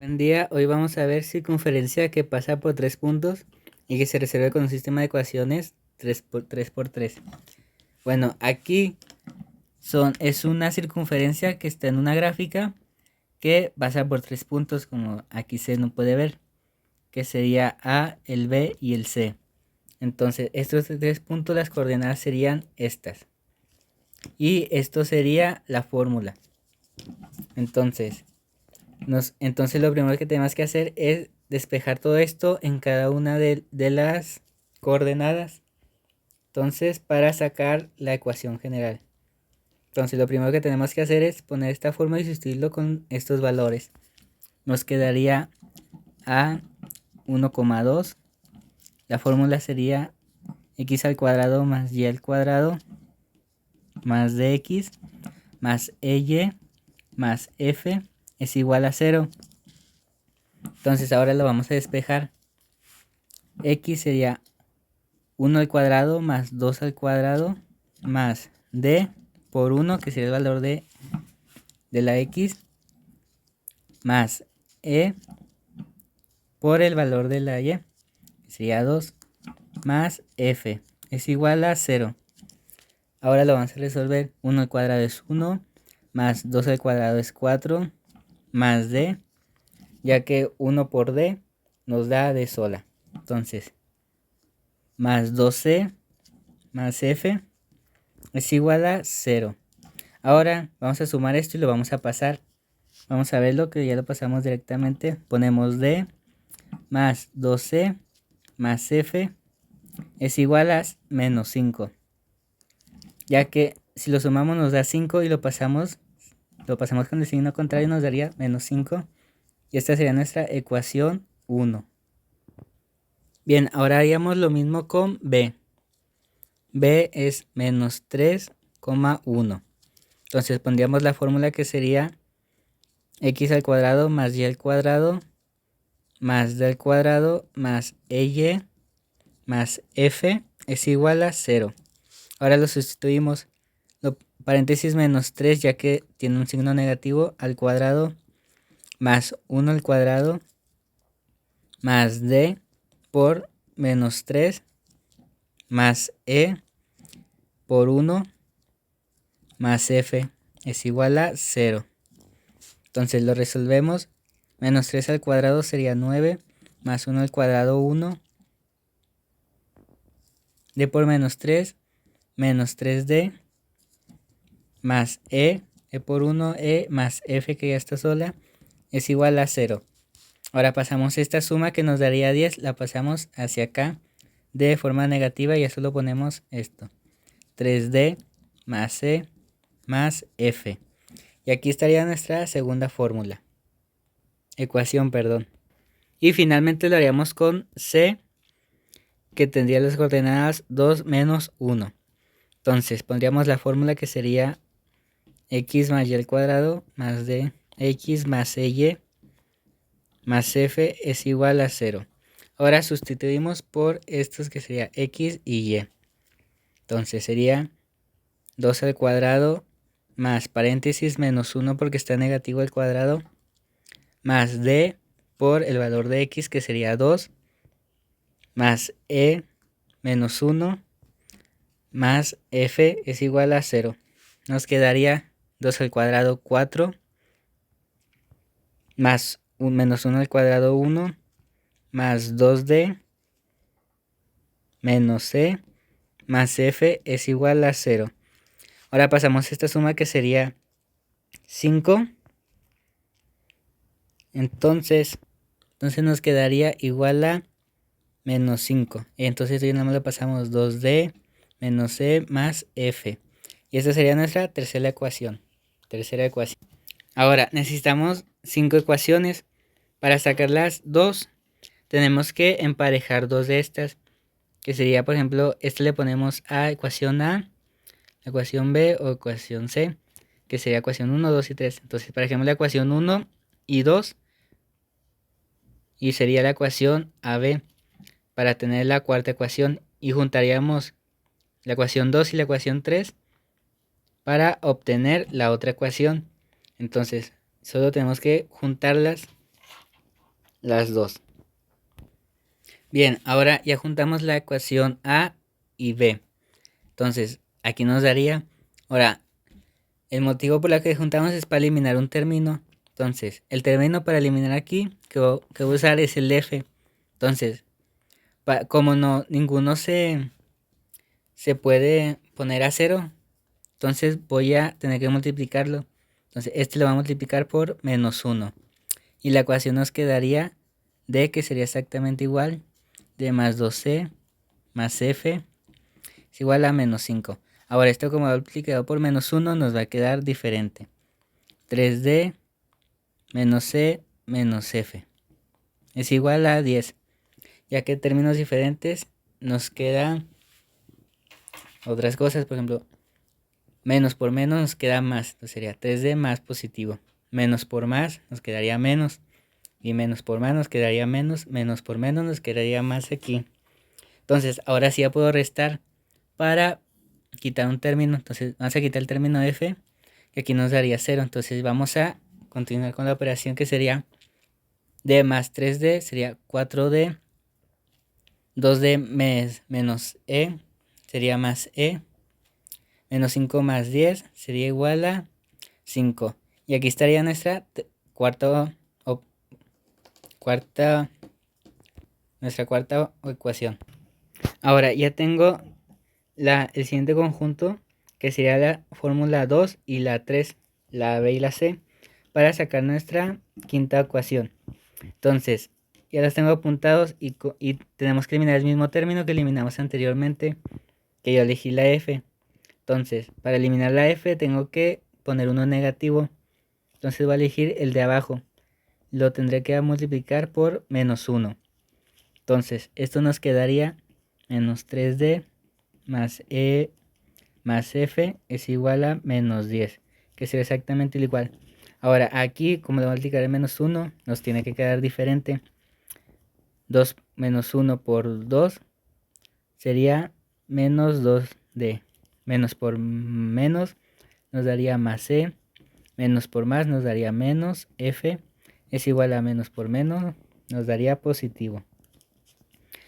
Buen día, hoy vamos a ver circunferencia que pasa por tres puntos y que se resuelve con un sistema de ecuaciones 3 por 3. Bueno, aquí es una circunferencia que está en una gráfica que pasa por tres puntos, como aquí se no puede ver, que sería A, el B y el C. Entonces, estos tres puntos, las coordenadas serían estas. Y esto sería la fórmula. Entonces lo primero que tenemos que hacer es despejar todo esto en cada una de las coordenadas. Entonces, para sacar la ecuación general. Entonces, lo primero que tenemos que hacer es poner esta fórmula y sustituirlo con estos valores. Nos quedaría a 1,2. La fórmula sería x al cuadrado más y al cuadrado más dx más ey más f es igual a 0. Entonces ahora lo vamos a despejar. X sería 1 al cuadrado más 2 al cuadrado más d por 1, que sería el valor de la x, más e por el valor de la y, que sería 2, más f es igual a 0. Ahora lo vamos a resolver. 1 al cuadrado es 1, más 2 al cuadrado es 4, más d, ya que 1 por d nos da d sola. Entonces, más 2c más f es igual a 0. Ahora vamos a sumar esto y lo vamos a pasar. Vamos a verlo, que ya lo pasamos directamente. Ponemos d más 2c más f es igual a menos 5. Ya que si lo sumamos nos da 5 y lo pasamos con el signo contrario, nos daría menos 5. Y esta sería nuestra ecuación 1. Bien, ahora haríamos lo mismo con b. b es menos 3,1. Entonces pondríamos la fórmula, que sería x al cuadrado más y al cuadrado más d al cuadrado más ey más f es igual a 0. Ahora lo sustituimos. Paréntesis menos 3, ya que tiene un signo negativo, al cuadrado más 1 al cuadrado más d por menos 3 más e por 1 más f es igual a 0. Entonces lo resolvemos. Menos 3 al cuadrado sería 9, más 1 al cuadrado 1, d por menos 3, menos 3d, más e por 1, e más f, que ya está sola, es igual a 0. Ahora pasamos esta suma, que nos daría 10, la pasamos hacia acá de forma negativa y ya solo ponemos esto. 3d más e más f. Y aquí estaría nuestra segunda fórmula. Ecuación, perdón. Y finalmente lo haríamos con c, que tendría las coordenadas 2 menos 1. Entonces pondríamos la fórmula, que sería x más y al cuadrado más d x más y más f es igual a 0. Ahora sustituimos por estos, que sería x y y. Entonces sería 2 al cuadrado más paréntesis menos 1, porque está negativo al cuadrado, más d por el valor de x, que sería 2, más e menos 1 más f es igual a 0. Nos quedaría 2 al cuadrado 4, más menos 1 al cuadrado 1, más 2d menos c más f es igual a 0. Ahora pasamos esta suma, que sería 5. Entonces nos quedaría igual a menos 5. Entonces ya nada más lo pasamos 2d menos c más f. Y esta sería nuestra tercera ecuación. Ahora necesitamos 5 ecuaciones. Para sacarlas 2, tenemos que emparejar dos de estas. Que sería, por ejemplo, esta le ponemos a ecuación A, ecuación B o ecuación C, que sería ecuación 1, 2 y 3. Entonces, por ejemplo, la ecuación 1 y 2, y sería la ecuación AB para tener la cuarta ecuación, y juntaríamos la ecuación 2 y la ecuación 3 para obtener la otra ecuación. Entonces, solo tenemos que juntarlas las dos. Bien, ahora ya juntamos la ecuación A y B. Entonces, aquí nos daría... Ahora, el motivo por el que juntamos es para eliminar un término. Entonces, el término para eliminar aquí que voy a usar es el F. Entonces, como no ninguno se puede poner a 0, entonces voy a tener que multiplicarlo. Entonces, este lo va a multiplicar por -1. Y la ecuación nos quedaría D, que sería exactamente igual, D más 2C más F es igual a -5. Ahora esto como multiplicado por -1 nos va a quedar diferente. 3D menos C menos F es igual a 10. Ya que en términos diferentes nos quedan otras cosas. Por ejemplo, menos por menos nos queda más. Entonces sería 3D más positivo. Menos por más nos quedaría menos. Y menos por más nos quedaría menos. Menos por menos nos quedaría más aquí. Entonces ahora sí ya puedo restar para quitar un término. Entonces vamos a quitar el término F, que aquí nos daría 0. Entonces vamos a continuar con la operación, que sería D más 3D, sería 4D. 2D menos E sería más E. Menos 5 más 10 sería igual a 5. Y aquí estaría nuestra cuarta ecuación. Ahora ya tengo el siguiente conjunto, que sería la fórmula 2 y la 3, la B y la C, para sacar nuestra quinta ecuación. Entonces, ya los tengo apuntados y tenemos que eliminar el mismo término que eliminamos anteriormente, que yo elegí la F. Entonces, para eliminar la F tengo que poner uno negativo. Entonces voy a elegir el de abajo. Lo tendré que multiplicar por -1. Entonces, esto nos quedaría menos 3D más E más F es igual a -10, que será exactamente igual. Ahora, aquí, como le voy a multiplicar el -1, nos tiene que quedar diferente. 2 menos 1 por 2 sería menos 2D. Menos por menos nos daría más E. Menos por más nos daría menos F. Es igual a menos por menos nos daría positivo.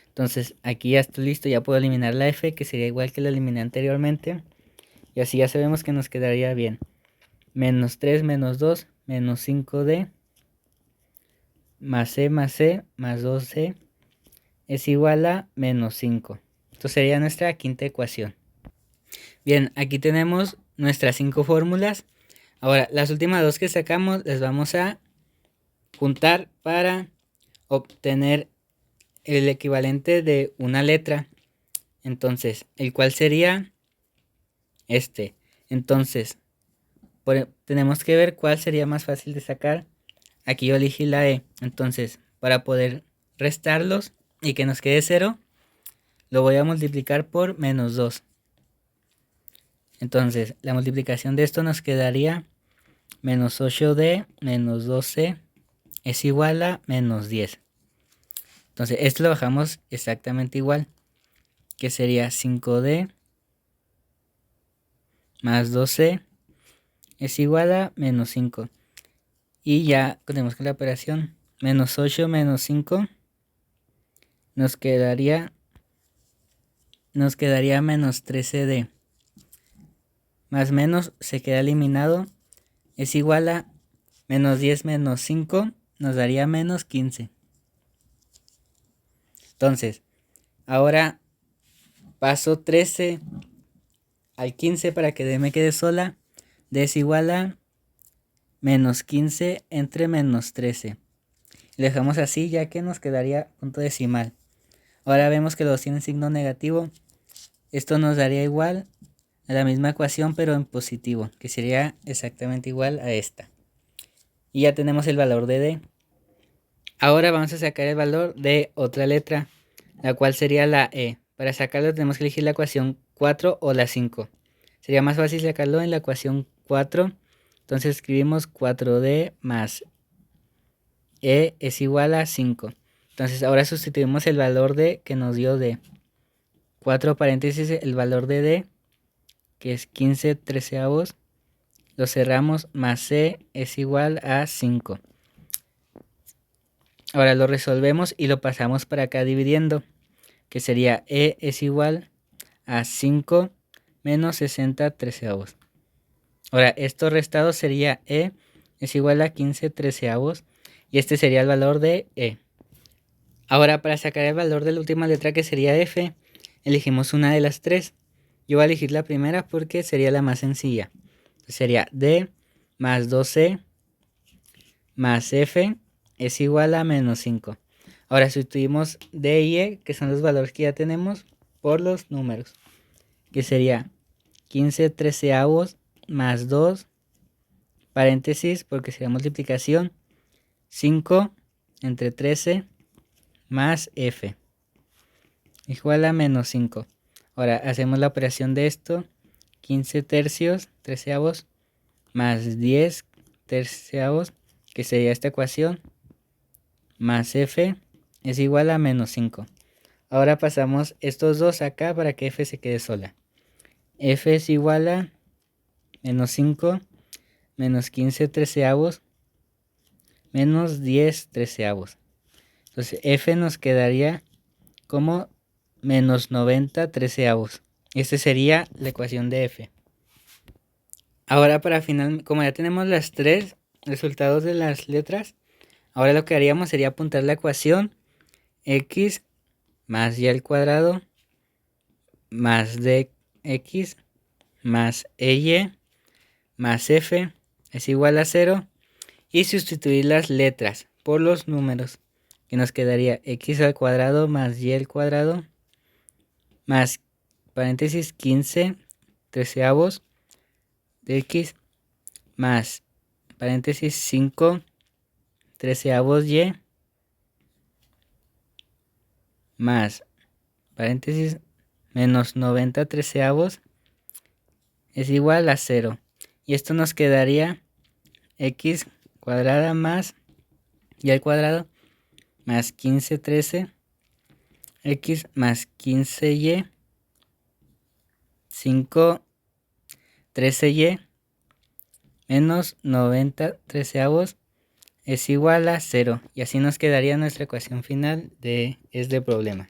Entonces aquí ya estoy listo, ya puedo eliminar la F, que sería igual que la eliminé anteriormente. Y así ya sabemos que nos quedaría bien. Menos 3 menos 2 menos 5D más C más 2C es igual a -5. Esto sería nuestra quinta ecuación. Bien, aquí tenemos nuestras 5 fórmulas. Ahora, las últimas dos que sacamos las vamos a juntar para obtener el equivalente de una letra. Entonces, el cual sería este. Entonces, tenemos que ver cuál sería más fácil de sacar. Aquí yo elegí la E. Entonces, para poder restarlos y que nos quede 0, lo voy a multiplicar por -2. Entonces, la multiplicación de esto nos quedaría menos 8D menos 12 es igual a -10. Entonces, esto lo bajamos exactamente igual, que sería 5D más 12 es igual a -5. Y ya tenemos que la operación menos 8 menos 5 nos quedaría menos 13D. Más menos se queda eliminado, es igual a menos 10 menos 5 nos daría menos 15. Entonces, ahora paso 13 al 15 para que D me quede sola. D es igual a menos 15 entre menos 13. Lo dejamos así ya que nos quedaría punto decimal. Ahora vemos que los tienen signo negativo. Esto nos daría igual a la misma ecuación pero en positivo, que sería exactamente igual a esta. Y ya tenemos el valor de D. Ahora vamos a sacar el valor de otra letra, la cual sería la E. Para sacarlo tenemos que elegir la ecuación 4 o la 5. Sería más fácil sacarlo en la ecuación 4. Entonces escribimos 4D más E es igual a 5. Entonces ahora sustituimos el valor de que nos dio D. 4 paréntesis el valor de D, que es 15 treceavos. Lo cerramos, más C es igual a 5. Ahora lo resolvemos y lo pasamos para acá dividiendo, que sería e es igual a 5 menos 60 treceavos. Ahora, esto restado sería e es igual a 15 treceavos y este sería el valor de e. Ahora, para sacar el valor de la última letra, que sería f, elegimos una de las tres. Yo voy a elegir la primera porque sería la más sencilla. Sería d más 2c más f es igual a menos 5. Ahora sustituimos d y e, que son los valores que ya tenemos, por los números, que sería 15 treceavos más 2, paréntesis, porque sería multiplicación, 5 entre 13 más f, igual a menos 5. Ahora hacemos la operación de esto, 15 tercios, treceavos, más 10 terceavos, que sería esta ecuación, más f es igual a menos 5. Ahora pasamos estos dos acá para que f se quede sola. F es igual a menos 5 menos 15 treceavos menos 10 treceavos. Entonces f nos quedaría como menos 90 treceavos. Esta sería la ecuación de f. Ahora para final, como ya tenemos las tres resultados de las letras, ahora lo que haríamos sería apuntar la ecuación x más y al cuadrado más dx más ey más f es igual a 0 y sustituir las letras por los números, que nos quedaría x al cuadrado más y al cuadrado más paréntesis 15 treceavos de x más paréntesis 5 treceavos y más paréntesis menos 90 treceavos es igual a 0. Y esto nos quedaría x cuadrada más y al cuadrado más 15 13 x más 15y 5 13y menos 90 treceavos es igual a 0. Y así nos quedaría nuestra ecuación final de este problema.